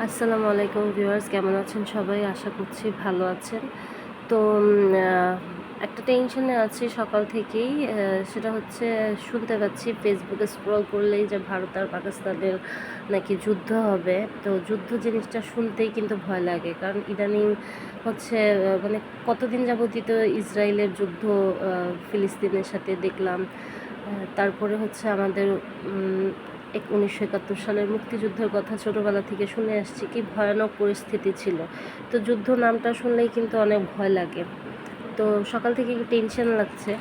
আসসালামু আলাইকুম ভিউয়ার্স, কেমন আছেন সবাই? আশা করছি ভালো আছেন। তো একটা টেনশনে আছি সকাল থেকেই। সেটা হচ্ছে শুনতে পাচ্ছি ফেসবুকে স্ক্রল করলেই যে ভারত আর পাকিস্তানের নাকি যুদ্ধ হবে। তো যুদ্ধ জিনিসটা শুনতেই কিন্তু ভয় লাগে, কারণ ইদানিং হচ্ছে মানে কতদিন যাবতই তো ইসরায়েলের যুদ্ধ ফিলিস্তিনের সাথে দেখলাম। তারপরে হচ্ছে আমাদের 1971 সালের মুক্তিযুদ্ধের কথা ছোটোবেলা থেকে শুনে আসছি, কি ভয়ানক পরিস্থিতি ছিল। তো যুদ্ধ নামটা শুনলেই কিন্তু অনেক ভয় লাগে। তো সকাল থেকে একটু টেনশন লাগছে।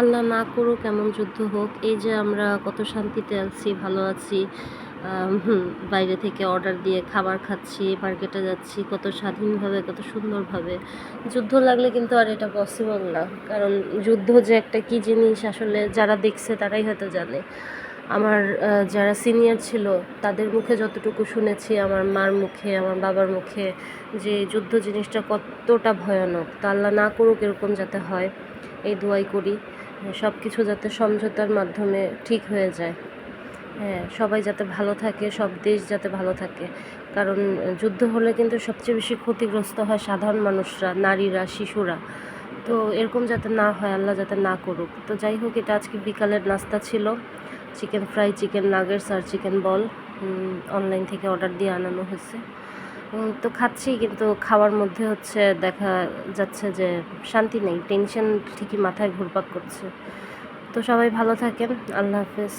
আল্লাহ না করুক এমন যুদ্ধ হোক। এই যে আমরা কত শান্তিতে আছি, ভালো আছি, বাইরে থেকে অর্ডার দিয়ে খাবার খাচ্ছি, মার্কেটে যাচ্ছি কত স্বাধীনভাবে, কত সুন্দরভাবে। যুদ্ধ লাগলে কিন্তু আর এটা পসিবল না, কারণ যুদ্ধ যে একটা কী জিনিস আসলে যারা দেখছে তারাই হয়তো জানে। আমার যারা সিনিয়র ছিল তাদের মুখে যতটুকু শুনেছি, আমার মার মুখে, আমার বাবার মুখে, যে যুদ্ধ জিনিসটা কতটা ভয়ানক। তা আল্লাহ না করুক এরকম যাতে হয়, এই দোয়াই করি। সব কিছু যাতে সমঝোতার মাধ্যমে ঠিক হয়ে যায়। হ্যাঁ, সবাই যাতে ভালো থাকে, সব দেশ যাতে ভালো থাকে। কারণ যুদ্ধ হলে কিন্তু সবচেয়ে বেশি ক্ষতিগ্রস্ত হয় সাধারণ মানুষরা, নারীরা, শিশুরা। তো এরকম যাতে না হয়, আল্লাহ যাতে না করুক। তো যাই হোক, এটা আজকে বিকালের নাস্তা ছিল। চিকেন ফ্রাই, চিকেন নাগেটস আর চিকেন বল অনলাইন থেকে অর্ডার দিয়ে আনানো হয়েছে। তো খাচ্ছি, কিন্তু খাওয়ার মধ্যে হচ্ছে দেখা যাচ্ছে যে শান্তি নেই, টেনশন ঠিকই মাথায় ঘুরপাক করছে। তো সবাই ভালো থাকেন। আল্লাহ হাফেজ।